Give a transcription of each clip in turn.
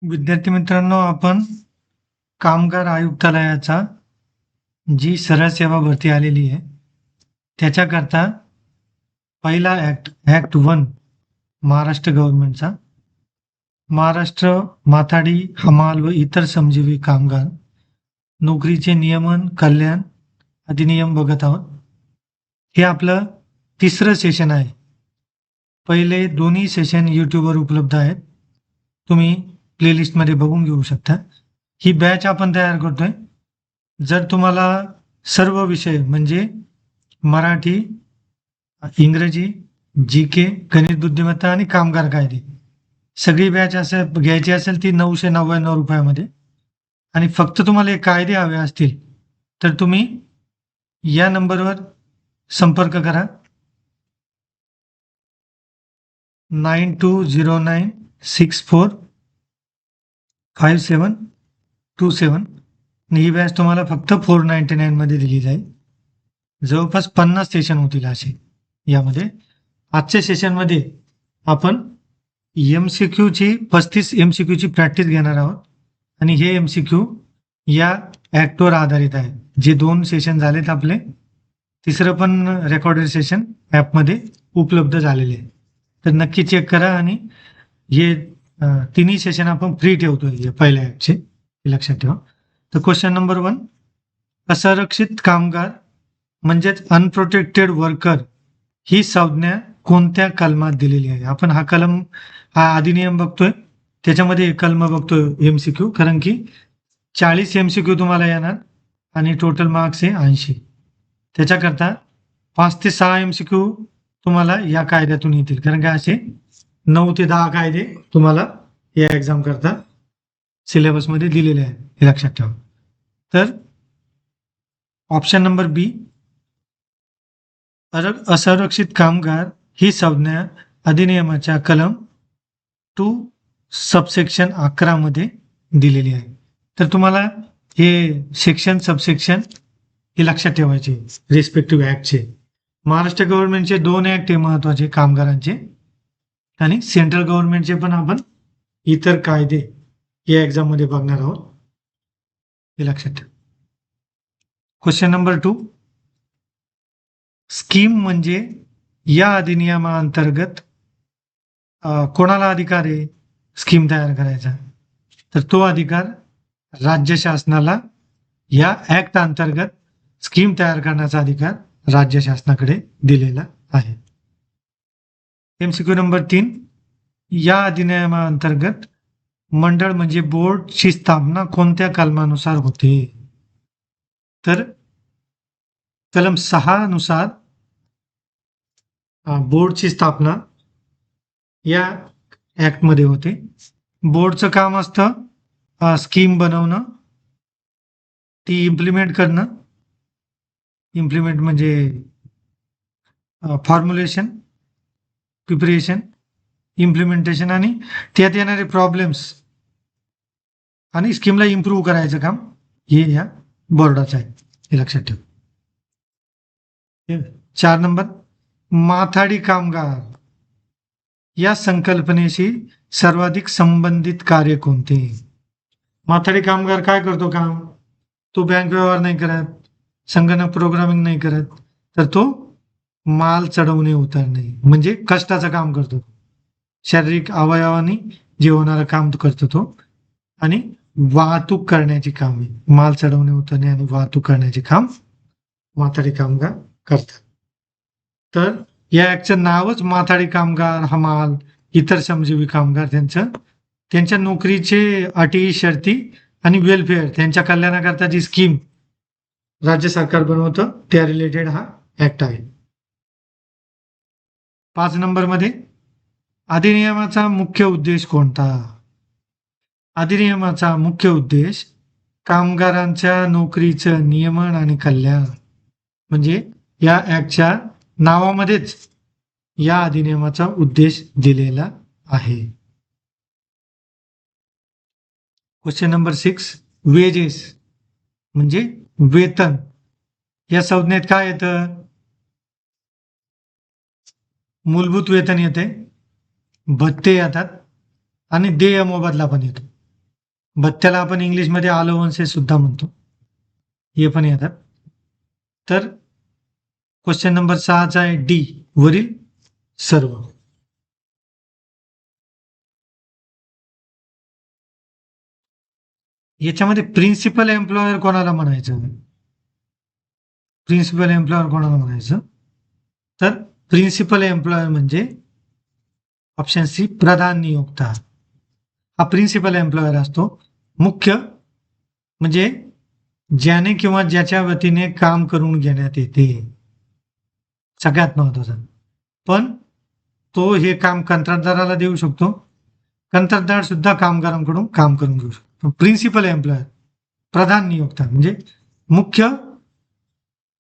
विद्यार्थी मित्रांनो, आपण कामगार आयुक्तालयाचा जी सरळ सेवा भरती आलेली आहे, त्याच्याकरता पहिला ॲक्ट 1 महाराष्ट्र गव्हर्नमेंटचा, महाराष्ट्र माथाडी, हमाल व इतर श्रमजीवी कामगार नोकरीचे नियमन कल्याण अधिनियम बघत आहोत. हे आपलं तिसरं सेशन आहे. पहिले दोन्ही सेशन यूट्यूबवर उपलब्ध आहेत. तुम्ही प्लेलिस्टमध्ये बघून घेऊ शकता. ही बॅच आपण तयार करतोय. जर तुम्हाला सर्व विषय म्हणजे मराठी, इंग्रजी, जी.के., गणित बुद्धिमत्ता आणि कामगार कायदे सगळी बॅच असं घ्यायची असेल ती 999 रुपयामध्ये, आणि फक्त तुम्हाला हे कायदे हवे असतील तर तुम्ही या नंबरवर संपर्क करा. 9209645727 आणि ही बॅच तुम्हाला फक्त 499 मध्ये दिली जाईल. जवळपास 50 सेशन होतील असे यामध्ये. आजच्या सेशनमध्ये आपण MCQ ची 35 MCQ ची प्रॅक्टिस घेणार आहोत आणि हे MCQ या ॲक्टवर आधारित आहे. जे 2 सेशन झालेत आपले, तिसरं पण रेकॉर्डेड सेशन ॲपमध्ये उपलब्ध झालेले आहे. तर नक्की चेक करा आणि हे तिन्ही सेशन आपण फ्री ठेवतोय पहिल्या ॲपचे, हे लक्षात ठेवा. तर क्वेश्चन नंबर 1, असुरक्षित कामगार म्हणजेच अनप्रोटेक्टेड वर्कर ही संज्ञा कोणत्या कलमात दिलेली आहे? आपण हा अधिनियम बघतोय, त्याच्यामध्ये कलम बघतोय MCQ, कारण की 40 MCQ तुम्हाला येणार आणि टोटल मार्क्स आहे 80. त्याच्याकरता 5 ते 6 MCQ तुम्हाला या कायद्यातून येतील, कारण की असे 9 ते 10 कायदे तुम्हाला या एक्झाम करता सिलेबसमध्ये दिलेले आहेत, हे लक्षात ठेवा. तर ऑप्शन नंबर बी, असुरक्षित कामगार ही संज्ञा अधिनियमाच्या कलम 2 सबसेक्शन 11 मध्ये दिलेली आहे. तर तुम्हाला हे सेक्शन सबसेक्शन हे लक्षात ठेवायचे रिस्पेक्टिव्ह ॲक्टचे. महाराष्ट्र गव्हर्नमेंटचे 2 ॲक्ट हे महत्वाचे कामगारांचे, आणि सेंट्रल गव्हर्नमेंटचे पण आपण इतर कायदे या एक्झाम मध्ये बघणार आहोत, हे लक्षात ठेवा. क्वेश्चन नंबर 2, स्कीम म्हणजे या अधिनियमाअंतर्गत कोणाला अधिकार आहे स्कीम तयार करायचा? तर तो अधिकार राज्य शासनाला, या ॲक्ट अंतर्गत स्कीम तयार करण्याचा अधिकार राज्य शासनाकडे दिलेला आहे. MCQ नंबर 3, या अधिनियमाअंतर्गत मंडळ म्हणजे बोर्डची स्थापना कोणत्या कलमानुसार होते? तर कलम 6 नुसार बोर्डची स्थापना या ॲक्टमध्ये होते. बोर्डचं काम असतं स्कीम बनवणं, ती इम्प्लिमेंट करणं, इम्प्लिमेंट म्हणजे फॉर्म्युलेशन, प्रिपरेशन, इम्प्लिमेंटेशन आणि त्यात येणारे प्रॉब्लेम्स आणि स्कीमला इम्प्रूव्ह करायचं काम हे या बोर्डाचं आहे, हे लक्षात ठेवा. 4 नंबर, माथाडी कामगार या संकल्पनेशी सर्वाधिक संबंधित कार्य कोणते? माथाडी कामगार काय करतो काम? तो बँक व्यवहार नाही करत, संगणक प्रोग्रामिंग नाही करत, तर तो माल चढवणे उतरणे म्हणजे कष्टाचं काम करतो. शारीरिक अवयवानी जे होणारं काम करतो तो, आणि वाहतूक करण्याची कामे, माल चढवणे उतरणे आणि वाहतूक करण्याचे काम माथाडी कामगार करतात. तर या ॲक्टचं नावच माथाडी कामगार, हमाल, इतर श्रमजीवी कामगार, त्यांच्या नोकरीचे अटी, शर्ती आणि वेलफेअर, त्यांच्या कल्याणाकरता जी स्कीम राज्य सरकार बनवतं त्या रिलेटेड हा ॲक्ट आहे. 5 नंबर मध्ये, अधिनियमाचा मुख्य उद्देश कोणता? अधिनियमाचा मुख्य उद्देश कामगारांच्या नोकरीचं नियमन आणि कल्याण, म्हणजे या ॲक्टच्या नावामध्येच या अधिनियमाचा उद्देश दिलेला आहे. क्वेश्चन नंबर 6, वेजेस म्हणजे वेतन. या संज्ञेत काय येतं? मूलभूत वेतन येते, भत्ते येतात आणि देय मोबदला पण येतो. भत्त्याला आपण इंग्लिशमध्ये अलाउन्सेस सुद्धा म्हणतो, हे पण येतात. तर क्वेश्चन नंबर 6चा आहे डी वरील सर्व. याच्यामध्ये प्रिन्सिपल एम्प्लॉयर कोणाला म्हणायचं? प्रिन्सिपल एम्प्लॉयर कोणाला म्हणायचं? तर प्रिन्सिपल एम्प्लॉयर म्हणजे ऑप्शन सी प्रधान नियोक्ता. हा प्रिन्सिपल एम्प्लॉयर असतो. मुख्य म्हणजे ज्याने किंवा ज्याच्या वतीने काम करून घेण्यात येते, सगळ्यात महत्वाचं. पण तो हे काम कंत्राटदाराला देऊ शकतो, कंत्राटदार सुद्धा कामगारांकडून काम करून घेऊ शकतो. प्रिन्सिपल एम्प्लॉयर प्रधान नियोक्ता म्हणजे मुख्य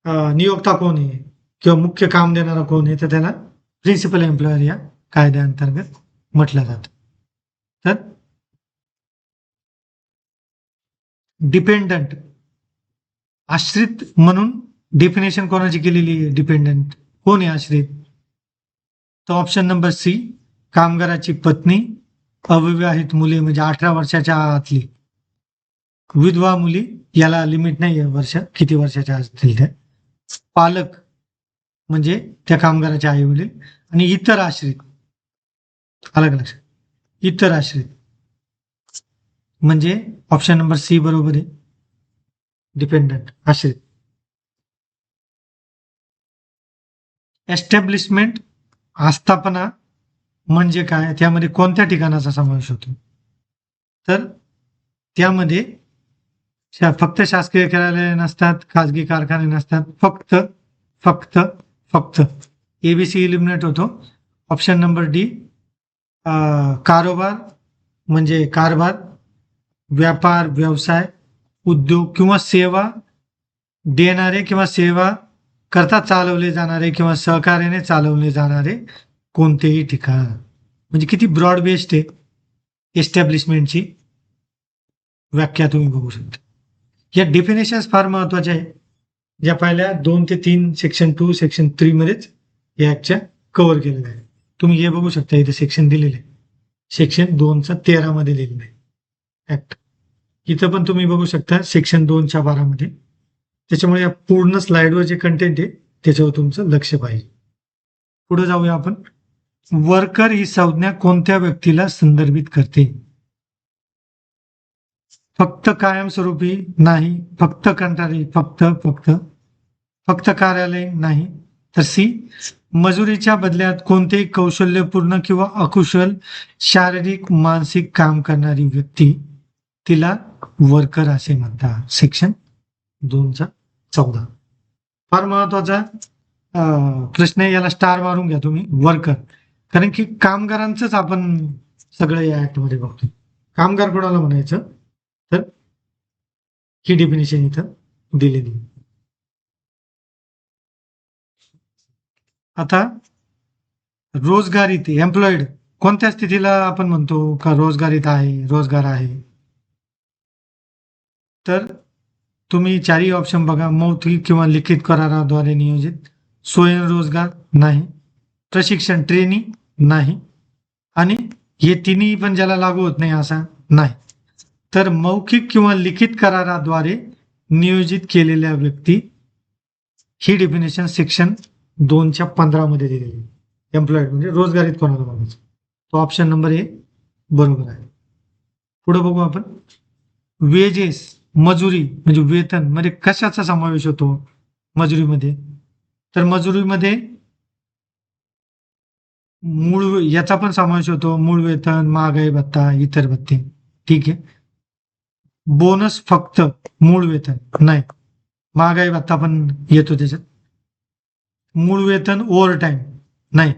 नियोक्ता कोण आहे किंवा मुख्य काम देणारा कोण आहे, तर त्याला प्रिन्सिपल एम्प्लॉयर या कायद्याअंतर्गत म्हटलं जातं. तर डिपेंडंट आश्रित म्हणून डेफिनेशन कोणाची केलेली आहे? डिपेंडंट कोण आहे आश्रित? तर ऑप्शन नंबर सी कामगाराची पत्नी, अविवाहित मुले म्हणजे 18 वर्षाच्या आतली, विधवा मुली याला लिमिट नाही आहे वर्ष, किती वर्षाच्या असतील त्या, पालक म्हणजे त्या कामगाराचे आई वडील, आणि इतर आश्रित. अलग लक्षात, इतर आश्रित म्हणजे ऑप्शन नंबर सी बरोबर आहे, डिपेंडंट आश्रित. एस्टॅब्लिशमेंट आस्थापना म्हणजे काय? त्यामध्ये कोणत्या ठिकाणाचा समावेश होतो? तर त्यामध्ये फक्त शासकीय कार्यालय नसतात, खाजगी कारखाने नसतात, फक्त फक्त फक्त एबीसी इलिमिनेट होतो. ऑप्शन नंबर डी कारोबार म्हणजे कारभार, व्यापार व्यवसाय, उद्योग किंवा सेवा देणारे किंवा सेवा करता चालवले जाणारे किंवा सहकार्याने चालवले जाणारे कोणतेही ठिकाण. म्हणजे किती ब्रॉड बेस्ड आहे एस्टॅब्लिशमेंटची व्याख्या तुम्ही बघू शकता. या डेफिनेशन्स फार महत्वाच्या आहे, ज्या पहिल्या 2 ते 3 सेक्शन 2 सेक्शन 3 मध्येच या ऍक्टच्या कव्हर केलेल्या आहे. तुम्ही हे बघू शकता, इथे सेक्शन दिलेले आहे, सेक्शन 213 मध्ये लिहिलेलं आहे ऍक्ट. इथं पण तुम्ही बघू शकता सेक्शन 212 मध्ये. त्याच्यामुळे या पूर्ण स्लाइडवर जे कंटेंट आहे त्याच्यावर तुमचं लक्ष पाहिजे. पुढे जाऊया आपण. वर्कर ही संज्ञा कोणत्या व्यक्तीला संदर्भित करते? फक्त कायमस्वरूपी नाही, फक्त कंत्राटी, फक्त फक्त फक्त कार्यालय नाही, तर सी मजुरीच्या बदल्यात कोणतेही कौशल्यपूर्ण किंवा अकुशल शारीरिक मानसिक काम करणारी व्यक्ती, तिला वर्कर असे म्हणतात. सेक्शन 214. फार महत्वाचा प्रश्न आहे, याला स्टार मारून घ्या तुम्ही, वर्कर. कारण की कामगारांचंच आपण सगळं या ऍक्ट मध्ये बघतो. कामगार कोणाला म्हणायचं? तर ही डेफिनेशन इथं दिलेली. आता रोजगारीत एम्प्लॉईड कोणत्या स्थितीला आपण म्हणतो का रोजगारीत आहे, रोजगार आहे? तर तुम्ही चारही ऑप्शन बघा. मौखिक किंवा लिखित कराराद्वारे नियोजित, स्वयंरोजगार नाही, प्रशिक्षण ट्रेनिंग नाही, आणि हे तिन्ही पण ज्याला लागू होत नाही असा नाही. तर मौखिक किंवा लिखित कराराद्वारे नियोजित केलेल्या व्यक्ती, ही डेफिनेशन सेक्शन 215 मध्ये दिलेली. एम्प्लॉईड म्हणजे रोजगारीत कोणाला म्हणायचं, तो ऑप्शन नंबर ए बरोबर आहे. पुढे बघू आपण. वेजेस मजुरी म्हणजे वेतन मध्ये कशाचा समावेश होतो मजुरीमध्ये? तर मजुरीमध्ये मूळ याचा पण समावेश होतो, मूळ वेतन, महागाई भत्ता, इतर भत्ते. ठीक आहे. बोनस फक्त मूळ वेतन नाही, महागाई भत्ता पण येतो त्याच्यात. मूळ वेतन ओव्हर टाइम नाही,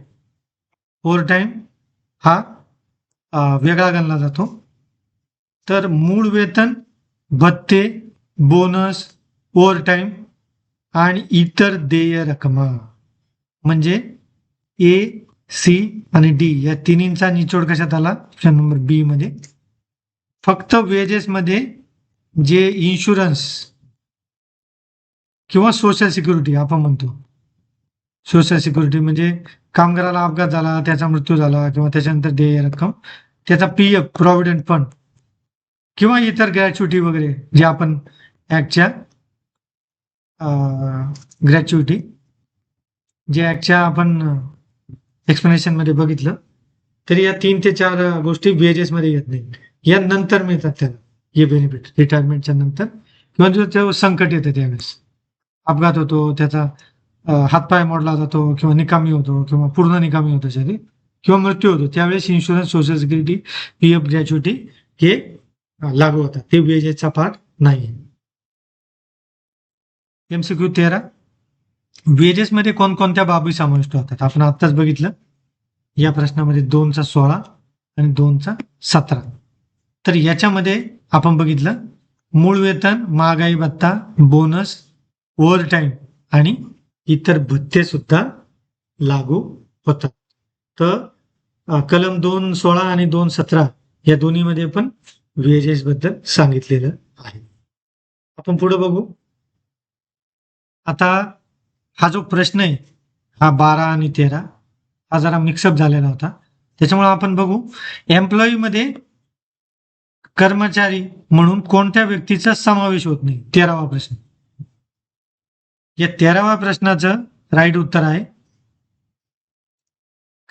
ओव्हर टाइम हा वेगळा गणला जातो. तर मूळ वेतन, भत्ते, बोनस, ओव्हर टाइम आणि इतर देय रक्कम म्हणजे ए, सी आणि डी या तिन्हींचा निचोड कशात आला? ऑप्शन नंबर बी मध्ये. फक्त वेजेस मध्ये जे इन्शुरन्स किंवा सोशल सिक्युरिटी आपण म्हणतो, सोशल सिक्युरिटी म्हणजे कामगाराला अपघात झाला, त्याचा मृत्यू झाला किंवा त्याच्यानंतर देय रक्कम, त्याचा पीएफ प्रॉव्हिडंट फंड किंवा इतर ग्रॅच्युटी वगैरे जे आपण ऍक्टच्या ग्रॅच्युटी जे ऍक्टच्या आपण एक्सप्लेनेशन मध्ये बघितलं, तरी या 3 ते 4 गोष्टी वेजेस मध्ये येत नाही. या नंतर मिळतात त्याला हे बेनिफिट रिटायरमेंटच्या नंतर, किंवा जो संकट येतं त्यावेळेस अपघात होतो, त्याचा हातपाय मोडला जातो, किंवा निकामी होतो, किंवा पूर्ण निकामी होतो शरीर, किंवा मृत्यू होतो, त्यावेळेस insurance, social security, PF, gratuity हे लागू होतात. ते वेजेसचा पार्ट नाही. MCQ 13, वेजेस मध्ये कोणकोणत्या बाबी समाविष्ट होतात? आपण आत्ताच बघितलं या प्रश्नामध्ये 2चा 16 आणि 2चा 17. तर याच्यामध्ये आपण बघितलं मूळ वेतन, महागाई भत्ता, बोनस, ओव्हर टाइम आणि इतर भत्ते सुद्धा लागू होतात. तर कलम 2.16 आणि 2.17 या दोन्हीमध्ये पण वेजेस बद्दल सांगितलेलं आहे. आपण पुढे बघू. आता हा जो प्रश्न आहे हा 12 आणि 13 हा जरा मिक्सअप झालेला होता, त्याच्यामुळे आपण बघू एम्प्लॉई मध्ये कर्मचारी म्हणून कोणत्या व्यक्तीचा समावेश होत नाही. 13वा प्रश्न. या 13व्या प्रश्नाचं राईट उत्तर आहे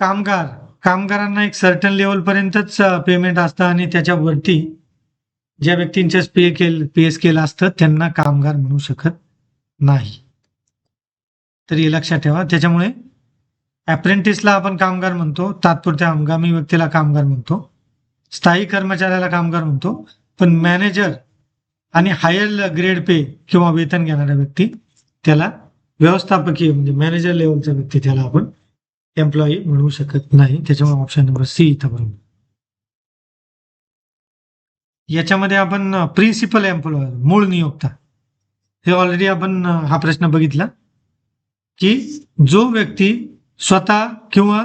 कामगार. कामगारांना एक सर्टन लेवल पर्यंतच पेमेंट असतं आणि त्याच्यावरती ज्या व्यक्तींच्या पे स्केल असतं त्यांना कामगार म्हणू शकत नाही. तर हे लक्षात ठेवा. त्याच्यामुळे अप्रेंटिसला आपण कामगार म्हणतो, तात्पुरत्या हंगामी व्यक्तीला कामगार म्हणतो, स्थायी कर्मचाऱ्याला कामगार म्हणतो, पण मॅनेजर आणि हायर ग्रेड पे किंवा वेतन घेणारा व्यक्ती त्याला व्यवस्थापकीय म्हणजे मॅनेजर लेवलचा व्यक्ती त्याला आपण एम्प्लॉई म्हणू शकत नाही. त्याच्यामुळे ऑप्शन नंबर सी इथं बरोबर. याच्यामध्ये आपण प्रिन्सिपल एम्प्लॉयर मूळ नियोक्ता हे ऑलरेडी आपण हा प्रश्न बघितला की जो व्यक्ती स्वतः किंवा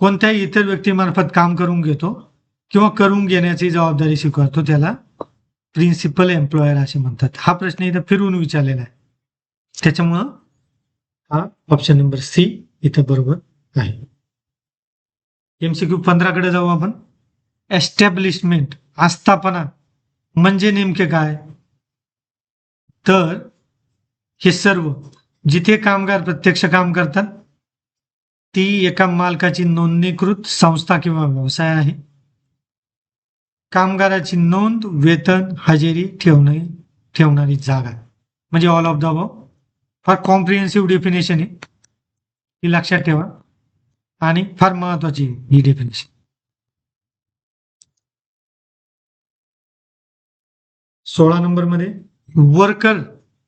कोणत्याही इतर व्यक्तीमार्फत काम करून घेतो किंवा करून घेण्याची जबाबदारी स्वीकारतो त्याला प्रिन्सिपल एम्प्लॉयर असे म्हणतात. हा प्रश्न इथं फिरवून विचारलेला आहे, त्याच्यामुळं हा ऑप्शन नंबर सी इथं बरोबर आहे. MCQ 15 कडे जाऊ आपण. एस्टॅब्लिशमेंट आस्थापना म्हणजे नेमके काय? तर हे सर्व जिथे कामगार प्रत्यक्ष काम करतात ती एका मालकाची नोंदणीकृत संस्था किंवा व्यवसाय आहे. कामगाराची नोंद, वेतन, हजेरी ठेवणारी जागा म्हणजे ऑल ऑफ द अबव. फार कॉम्प्रिहेन्सिव्ह डेफिनेशन आहे, ही लक्षात ठेवा आणि फार महत्वाची ही डेफिनेशन. 16 नंबर मध्ये वर्कर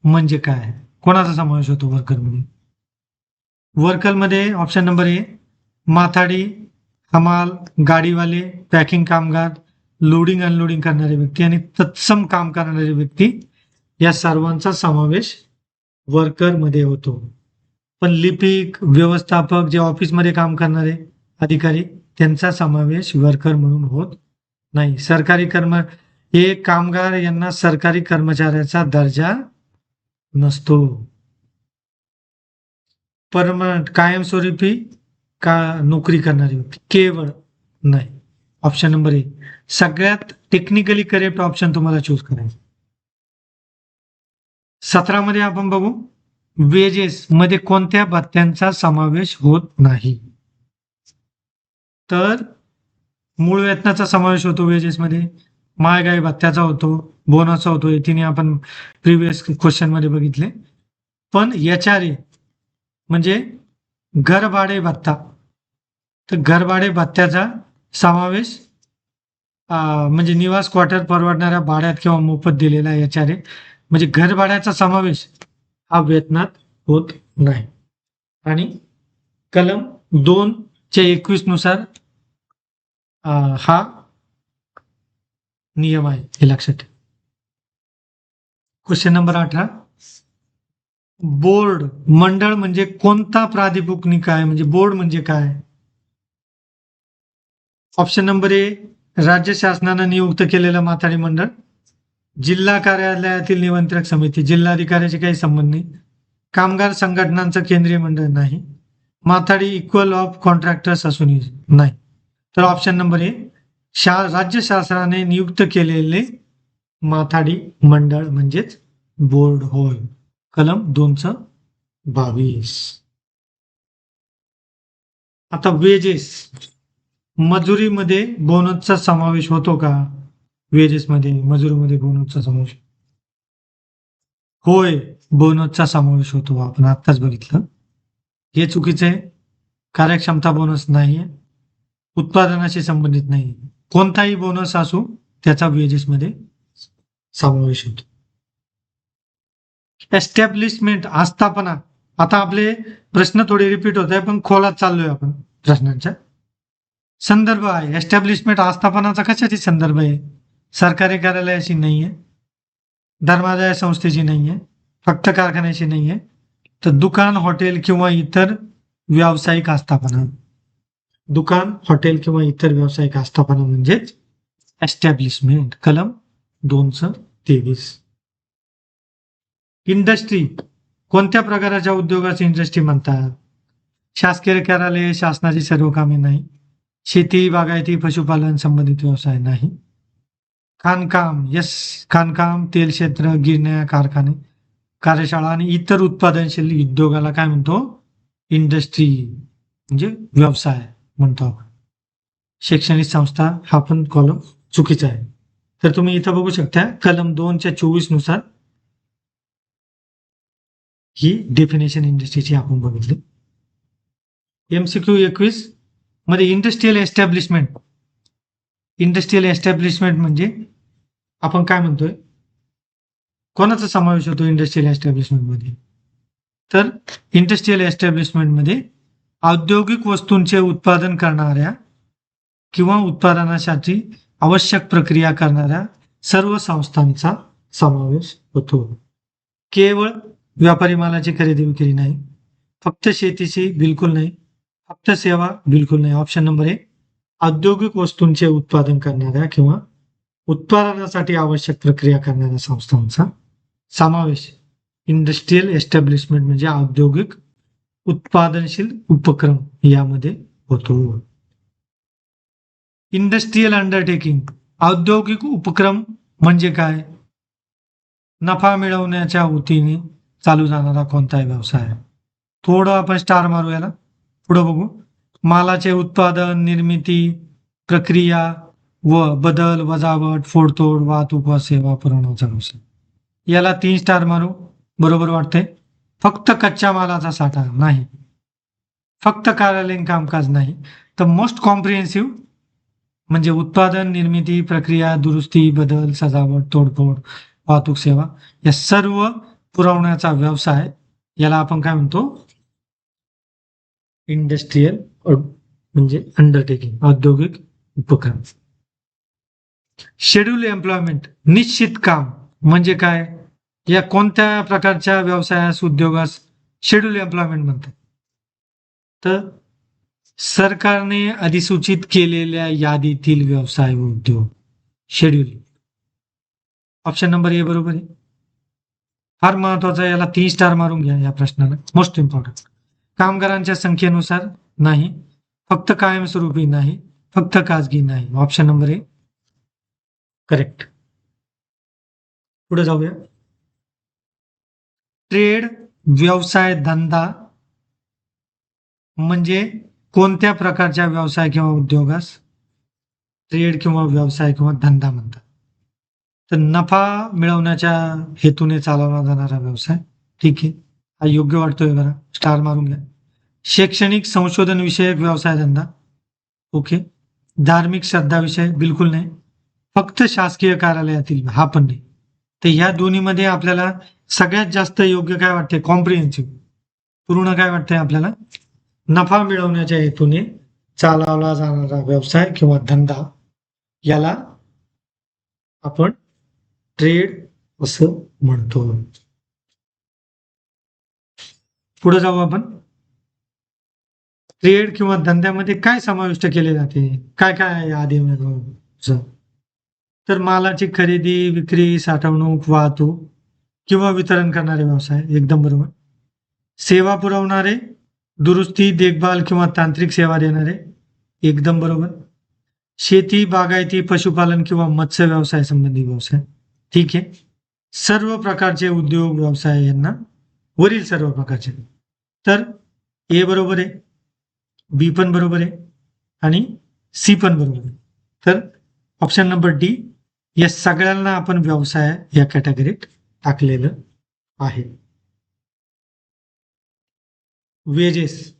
म्हणजे काय, कोणाचा समावेश होतो वर्कर मध्ये? वर्कर मध्ये ऑप्शन नंबर ए माथाडी, हमाल, गाडीवाले, पॅकिंग कामगार, लोडिंग अनलोडिंग करणारे व्यक्ती आणि तत्सम काम करणारे व्यक्ती या सर्वांचा समावेश वर्कर मध्ये होतो. पण लिपिक, व्यवस्थापक, जे ऑफिसमध्ये काम करणारे अधिकारी त्यांचा समावेश वर्कर म्हणून होत नाही. सरकारी हे कामगार यांना सरकारी कर्मचाऱ्याचा दर्जा नसतो. परमनंट कायमस्वरूपी का नोकरी करणारी व्यक्ती केवळ नाही. ऑप्शन नंबर ए सगळ्यात टेक्निकली करेक्ट ऑप्शन तुम्हाला चूज करायचं. 17 मध्ये आपण बघू वेजेस मध्ये कोणत्या भत्त्यांचा समावेश होत नाही. तर मूळ वेतनाचा समावेश होतो वेजेस मध्ये, महागाई भत्त्याचा होतो, बोनसचा होतो, हे तिने आपण प्रिव्हियस क्वेश्चन मध्ये बघितले. पण HRA म्हणजे घरभाडे भत्ता, तर घरभाडे भत्त्याचा समावेश म्हणजे निवास क्वार्टर परवडणाऱ्या भाड्यात किंवा मोफत दिलेला HRA म्हणजे घरभाड्याचा समावेश हा वेतनात होत नाही. आणि कलम 2/21 नुसार हा नियम आहे, हे लक्षात ठेवा. क्वेश्चन नंबर 18 बोर्ड मंडळ म्हणजे कोणता प्राधिकृत निकाय, म्हणजे बोर्ड म्हणजे काय? ऑप्शन नंबर ए राज्य शासनानं नियुक्त केलेलं माथाडी मंडळ, जिल्हा कार्यालयातील नियंत्रक समिती, जिल्हाधिकाऱ्याचे काही संबंध नाही, कामगार संघटनांचं केंद्रीय मंडळ नाही, माथाडी इक्वल ऑफ कॉन्ट्रॅक्टर्स असून नाही. तर ऑप्शन नंबर ए राज्य शासनाने नियुक्त केलेले माथाडी मंडळ म्हणजेच बोर्ड होय. कलम 222. आता वेजेस, मजुरीमध्ये बोनसचा समावेश होतो का? वेजेसमध्ये मजुरीमध्ये बोनसचा समावेश होय, बोनसचा समावेश होतो. आपण आत्ताच बघितलं. हे चुकीचं आहे. कार्यक्षमता बोनस नाहीये, उत्पादनाशी संबंधित नाही. कोणताही बोनस असो त्याचा वेजेसमध्ये समावेश होतो. एस्टॅब्लिशमेंट, आस्थापना. आता आपले प्रश्न थोडे रिपीट होत आहे, पण खोलात चाललोय आपण प्रश्नांच्या. संदर्भ आहे. एस्टॅब्लिशमेंट आस्थापनाचा कशाची संदर्भ आहे? सरकारी कार्यालयाशी नाहीये, धर्मादाय संस्थेची नाहीये, फक्त कारखान्याशी नाहीये, तर दुकान, हॉटेल किंवा इतर व्यावसायिक आस्थापना. दुकान, हॉटेल किंवा इतर व्यावसायिक आस्थापना म्हणजेच एस्टॅब्लिशमेंट. कलम 223. इंडस्ट्री, कोणत्या प्रकारच्या उद्योगाची इंडस्ट्री म्हणतात? शासकीय कार्यालय, शासनाची सर्व कामे नाही. शेती, बागायती, पशुपालन संबंधित व्यवसाय नाही. खाणकाम, यस, खाणकाम, तेल क्षेत्र, गिरण्या, कारखाने, कार्यशाळा आणि इतर उत्पादनशील उद्योगाला काय म्हणतो? इंडस्ट्री म्हणजे व्यवसाय म्हणतो आपण. शैक्षणिक संस्था हा पण कॉलम चुकीचा आहे. तर तुम्ही इथं बघू शकता कलम 224 नुसार ही डेफिनेशन इंडस्ट्रीची आपण बघितली. MCQ 21 मध्ये इंडस्ट्रियल एस्टॅब्लिशमेंट. इंडस्ट्रियल एस्टॅब्लिशमेंट म्हणजे आपण काय म्हणतोय, कोणाचा समावेश होतो इंडस्ट्रियल एस्टॅब्लिशमेंट मध्ये? तर इंडस्ट्रियल एस्टॅब्लिशमेंट मध्ये औद्योगिक वस्तूंचे उत्पादन करणाऱ्या किंवा उत्पादनासाठी आवश्यक प्रक्रिया करणाऱ्या सर्व संस्थांचा समावेश होतो. केवळ व्यापारी मालाची खरेदी विक्री नाही, फक्त शेतीची बिलकुल नाही, फक्त सेवा बिलकुल नाही. ऑप्शन नंबर 1, औद्योगिक वस्तूंचे उत्पादन करणाऱ्या किंवा उत्पादनासाठी आवश्यक प्रक्रिया करणाऱ्या संस्थांचा समावेश इंडस्ट्रियल एस्टॅब्लिशमेंट म्हणजे औद्योगिक उत्पादनशील उपक्रम यामध्ये होतो. इंडस्ट्रियल अंडरटेकिंग, औद्योगिक उपक्रम म्हणजे काय? नफा मिळवण्याच्या वतीने चालू जाणारा कोणताही व्यवसाय. थोडं आपण स्टार मारू याला, पुढे बघू. मालाचे उत्पादन, निर्मिती, प्रक्रिया व बदल, वजावट, फोडतोड, वाहतूक व सेवा पुरवण्याचा व्यवसाय. याला 3 स्टार मारू. बरोबर वाटतंय. फक्त कच्च्या मालाचा साठा नाही, फक्त कार्यालयीन कामकाज नाही, तर मोस्ट कॉम्प्रिहेन्सिव्ह म्हणजे उत्पादन, निर्मिती, प्रक्रिया, दुरुस्ती, बदल, सजावट, तोडफोड, वाहतूक सेवा या सर्व पुरवण्याचा व्यवसाय, याला आपण काय म्हणतो? इंडस्ट्रियल म्हणजे अंडरटेकिंग, औद्योगिक उपक्रम. शेड्यूल एम्प्लॉयमेंट, निश्चित काम म्हणजे काय? या कोणत्या प्रकारच्या व्यवसायास, उद्योगास शेड्यूल एम्प्लॉयमेंट म्हणतात? तर सरकारने अधिसूचित केलेल्या यादीतील व्यवसाय व उद्योग. शेड्यूल. ऑप्शन नंबर ए बरोबर आहे. फार महत्वाचा, याला 3 स्टार मारून घ्या या प्रश्नाला, मोस्ट इम्पॉर्टंट. कामगारांच्या संख्येनुसार नाही, फक्त कायमस्वरूपी नाही, फक्त खाजगी नाही. Option number A correct. पुढे जाऊया. ट्रेड, व्यवसाय, धंदा म्हणजे कोणत्या प्रकारच्या व्यवसाय किंवा उद्योगास ट्रेड किंवा व्यवसाय किंवा धंदा म्हणतात? तर नफा मिळवण्याच्या हेतूने चालवला जाणारा व्यवसाय. ठीक आहे, हा योग्य वाटतोय बघा, स्टार मारून घ्या. शैक्षणिक संशोधन विषयक व्यवसाय धंदा. ओके. धार्मिक श्रद्धा विषय बिलकुल नाही, फक्त शासकीय कार्यालयातील, हा पण नाही. तर ह्या दोन्हीमध्ये आपल्याला सगळ्यात जास्त योग्य काय वाटते? कॉम्प्रिहेन्सिव्ह, पूर्ण काय वाटतंय आपल्याला? नफा मिळवण्याच्या हेतूने चालवला जाणारा व्यवसाय किंवा धंदा, याला आपण ट्रेड असं म्हणतो. पुढे जाऊ आपण. ट्रेड किंवा धंद्यामध्ये काय समाविष्ट केले जाते? काय काय आहे आधी? तर मालाची खरेदी, विक्री, साठवणूक, वाहतूक किंवा वितरण करणारे व्यवसाय, एकदम बरोबर. सेवा पुरवणारे, दुरुस्ती, देखभाल किंवा तांत्रिक सेवा देणारे, एकदम बरोबर. शेती, बागायती, पशुपालन किंवा मत्स्य व्यवसाय संबंधी व्यवसाय, ठीक आहे. सर्व प्रकारचे उद्योग व्यवसाय यांना वरील सर्व प्रकारचे, तर ए बरोबर आहे, बी पण बरोबर आहे आणि सी पण बरोबर आहे. तर ऑप्शन नंबर डी या सगळ्यांना आपण व्यवसाय या कॅटेगरीत टाकलेलं आहे. वेजेस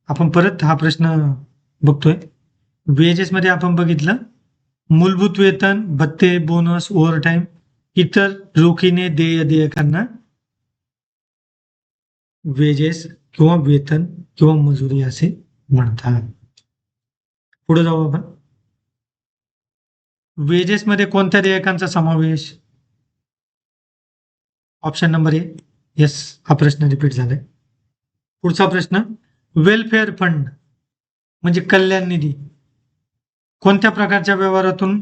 आपण परत हा प्रश्न बघतोय. वेजेस मध्ये आपण बघितलं मूलभूत वेतन, भत्ते, बोनस, ओव्हरटाईम, इतर रोखीने देयकांना वेजेस किंवा वेतन किंवा मजुरी असे म्हणतात. पुढे जाऊ आपण. वेजेस मध्ये कोणत्या देयकांचा समावेश? Option number A. येस, हा प्रश्न रिपीट झालाय. पुढचा प्रश्न, वेलफेअर फंड म्हणजे कल्याण निधी कोणत्या प्रकारच्या व्यवहारातून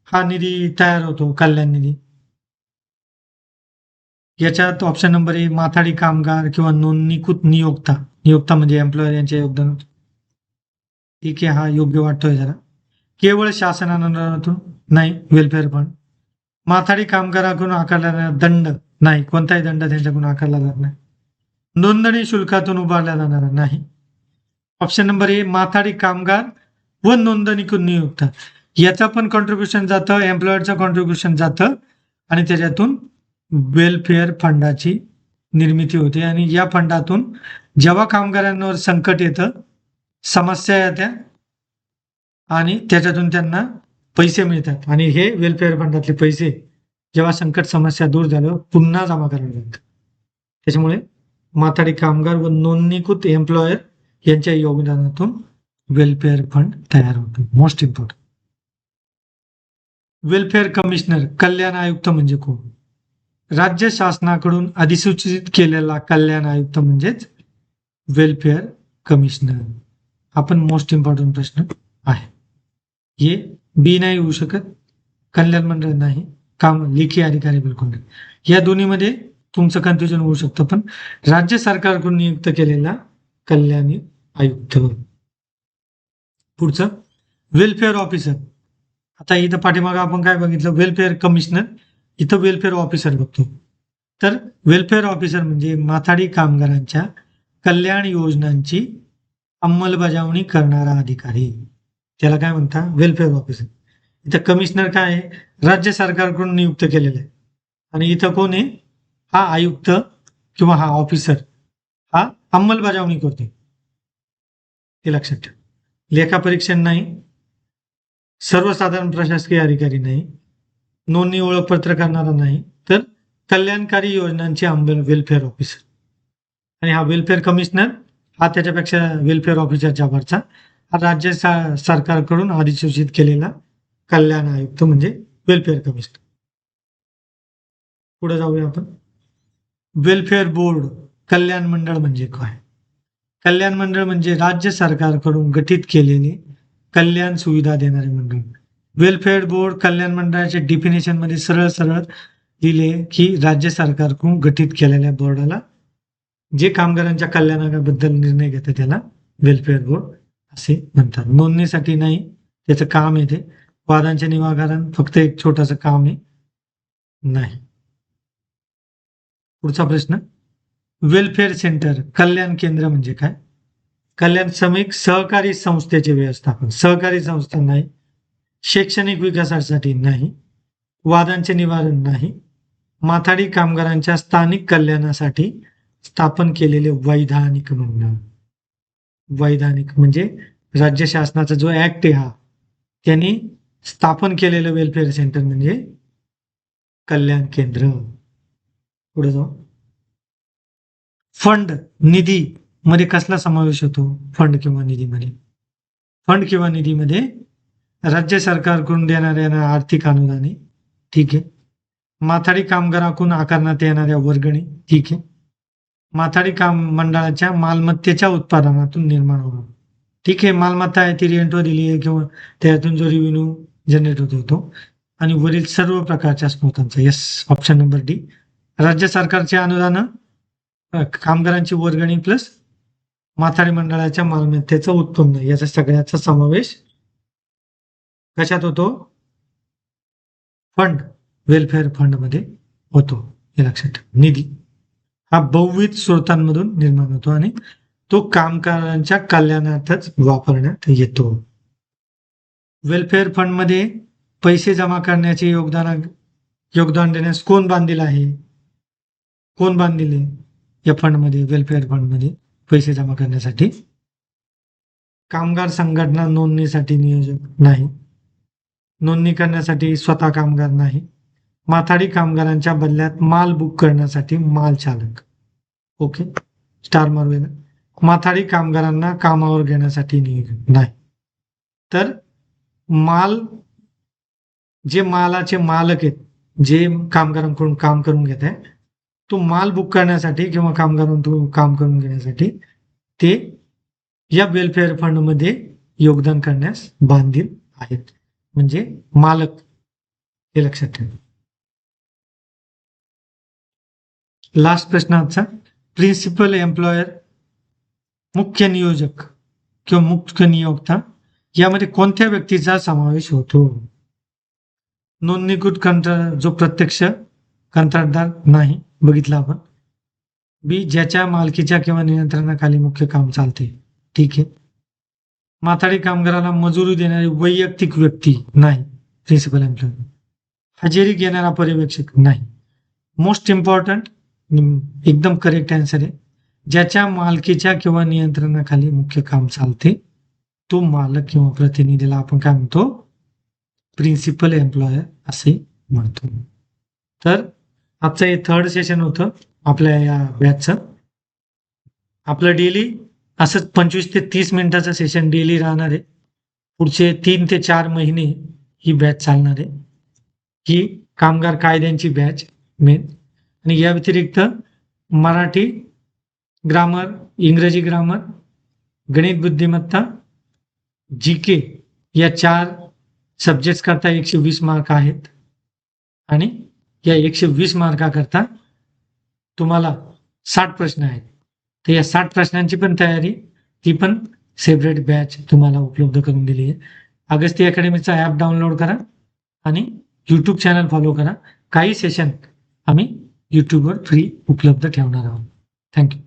हा निधी तयार होतो? कल्याण निधी याच्यात ऑप्शन नंबर ए माथाडी कामगार किंवा नोंदणीकृत नियोक्ता, नियोक्ता म्हणजे एम्प्लॉयर यांचे योगदान. ठीक आहे, हा योग्य वाटतोय जरा. केवळ शासन अनुदानातून नाही वेलफेअर फंड. माथाडी कामगाराकडून आकारला जाणारा दंड नाही, कोणताही दंड त्यांच्याकडून आकारला जात नाही. नोंदणी शुल्कातून उभारला जाणारा नाही. ऑप्शन नंबर ए माथाडी कामगार व नोंदणीकृत नियुक्त याचा पण कॉन्ट्रीब्युशन जातं, एम्प्लॉयरचं कॉन्ट्रीब्युशन जातं आणि त्याच्यातून वेलफेअर फंडाची निर्मिती होते आणि या फंडातून जेव्हा कामगारांवर संकट येतं, समस्या येत्या आणि त्याच्यातून त्यांना पैसे मिळतात आणि हे वेलफेअर फंडातले पैसे जेव्हा संकट समस्या दूर झाल्यावर पुन्हा जमा करावे लागतात. त्याच्यामुळे माथाडी कामगार व नोंदणीकृत एम्प्लॉयर यांच्या योगदानातून वेलफेअर फंड तयार होतो. Most important. वेलफेअर कमिशनर कल्याण आयुक्त म्हणजे कोण? राज्य शासनाकडून अधिसूचित केलेला कल्याण आयुक्त म्हणजेच वेलफेअर कमिशनर. हा पण मोस्ट इम्पॉर्टंट प्रश्न आहे. हे बी नाही होऊ शकत, कल्याण मंडळ नाही, काम लेखी अधिकारी बिलकुल नाही. या दोन्हीमध्ये तुमचं कन्फ्युजन होऊ शकतं, पण राज्य सरकारकडून नियुक्त केलेला कल्याणी आयुक्त. पुढचं वेलफेअर ऑफिसर. आता इथं पाठीमागं आपण काय बघितलं, वेलफेअर कमिशनर, इथं वेलफेअर ऑफिसर बघतो. तर वेलफेअर ऑफिसर म्हणजे माथाडी कामगारांच्या कल्याण योजनांची अंमलबजावणी करणारा अधिकारी, त्याला काय म्हणतात? Welfare officer. इथं कमिशनर काय आहे? राज्य सरकारकडून नियुक्त केलेलं आहे आणि इथं कोण आहे? हा आयुक्त किंवा हा ऑफिसर हा अंमलबजावणी करतो, हे लक्षात ठेवा. लेखापरीक्षण नाही, सर्वसाधारण प्रशासकीय अधिकारी नाही, नोंदणी ओळखपत्र करणारा नाही, तर कल्याणकारी योजनांचे वेलफेअर ऑफिसर. आणि हा वेलफेअर कमिशनर हा त्याच्यापेक्षा वेलफेअर ऑफिसरच्या वरचा हा राज्य सरकारकडून अधिसूचित केलेला कल्याण आयुक्त म्हणजे वेलफेअर कमिशनर. पुढे जाऊया आपण. वेलफेअर बोर्ड कल्याण मंडळ म्हणजे काय? कल्याण मंडळ म्हणजे राज्य सरकारकडून गठीत केलेले कल्याण सुविधा देणारे मंडळ. वेलफेअर बोर्ड कल्याण मंडळाच्या डिफिनेशन मध्ये सरळ सरळ दिले की राज्य सरकारकडून गठीत केलेल्या बोर्डाला जे कामगारांच्या कल्याणाबद्दल निर्णय घेते त्याला वेलफेअर बोर्ड असे म्हणतात. नोंदणीसाठी नाही, त्याचं काम आहे ते. वादांचे निवारण फक्त एक छोटंसं काम आहे नाही. पुढचा प्रश्न, वेलफेअर सेंटर कल्याण केंद्र म्हणजे काय? कल्याण सामायिक सहकारी संस्थेचे व्यवस्थापन, सहकारी संस्था नाही, शैक्षणिक विकासासाठी नाही, वादांचे निवारण नाही, माथाडी कामगारांच्या स्थानिक कल्याणासाठी स्थापन केलेले वैधानिक मंडळ. वैधानिक म्हणजे राज्य शासनाचा जो ऍक्ट आहे हा त्यांनी स्थापन केलेलं वेलफेअर सेंटर म्हणजे कल्याण केंद्र. पुढे जाऊ. फंड निधी मध्ये कसला समावेश होतो? फंड किंवा निधीमध्ये, फंड किंवा निधीमध्ये राज्य सरकारकडून देण्यात येणाऱ्या आर्थिक अनुदाने, ठीक आहे, माथाडी कामगाराकडून आकारण्यात येणाऱ्या वर्गणी, ठीक आहे, माथाडी काम मंडळाच्या मालमत्तेच्या उत्पादनातून निर्माण होणं, ठीक आहे, मालमत्ता आहे ती रेंटवर दिली आहे किंवा त्यातून जो रेव्हेन्यू जनरेट होतो, आणि वरील सर्व प्रकारच्या स्रोतांचा. Yes, option number D. राज्य सरकारचे अनुदान, कामगारांची वर्गणी प्लस माथाडी मंडळाच्या मालमत्तेचं उत्पन्न याचा सगळ्याचा समावेश कशात होतो? फंड वेलफेअर फंडमध्ये होतो, हे लक्षात ठेवा. निधी हा बहुविध स्रोतांमधून निर्माण होतो आणि तो कामगारांच्या कल्याणार्थच वापरण्यात येतो. वेलफेअर फंडमध्ये पैसे जमा करण्याचे योगदान देण्यास कोण बांधील आहे? कोण बांधील या फंडमध्ये, वेलफेअर फंडमध्ये पैसे जमा करण्यासाठी? कामगार संघटना नोंदणीसाठी नियोजक नाही. नोंदणी करण्यासाठी स्वतः कामगार नाही. माथाडी कामगारांच्या बदल्यात माल बुक करण्यासाठी माल चालक. Okay, star मारूया. माथाडी कामगारांना कामावर घेण्यासाठी नियोजक नाही. तर जे मालाचे मालक आहेत, जे कामगारांकडून काम करून घेत आहे, तो माल बुक करण्यासाठी किंवा कामगारांकडून काम करून घेण्यासाठी ते या वेलफेअर फंडमध्ये योगदान करण्यास बांधील आहेत, म्हणजे मालक, हे लक्षात ठेवा. लास्ट प्रश्न आजचा, प्रिन्सिपल एम्प्लॉयर, मुख्य नियोजक किंवा मुख्य नियोक्ता यामध्ये कोणत्या व्यक्तीचा समावेश होतो? नोंदणीकृत जो प्रत्यक्ष कंत्राटदार नाही, बघितला आपण. बी, ज्याच्या मालकीच्या किंवा नियंत्रणाखाली मुख्य काम चालते, ठीक आहे. माथाडी कामगाराला मजुरी देणारी वैयक्तिक व्यक्ती नाही, प्रिन्सिपल एम्प्लॉयर. हजेरी घेणारा पर्यवेक्षक नाही. मोस्ट इम्पॉर्टंट, एकदम करेक्ट आन्सर आहे, ज्याच्या मालकीच्या किंवा नियंत्रणाखाली मुख्य काम चालते तो मालक किंवा प्रतिनिधीला आपण काय म्हणतो? प्रिन्सिपल एम्प्लॉयर असे म्हणतो. तर आजचं हे 3rd सेशन होतं आपल्या या बॅचचं. आपलं डेली असंच 25 ते 30 मिनिटाचं सेशन डेली राहणार आहे. पुढचे 3 ते 4 महिने ही बॅच चालणार आहे. ही कामगार कायद्यांची बॅच मेन. आणि या व्यतिरिक्त मराठी ग्रामर, इंग्रजी ग्रामर, गणित बुद्धिमत्ता, जीके या 4 सब्जेक्ट्स करता 120 मार्क आहेत. आणि या 120 मार्काकरता तुम्हाला 60 प्रश्न आहेत. तर या 60 प्रश्नांची पण तयारी, ती पण सेपरेट बॅच तुम्हाला उपलब्ध करून दिली आहे. अगस्ती अकॅडमीचा ॲप डाउनलोड करा आणि यूट्यूब चॅनल फॉलो करा. काही सेशन आम्ही यूट्यूबवर फ्री उपलब्ध ठेवणार आहोत. थँक्यू.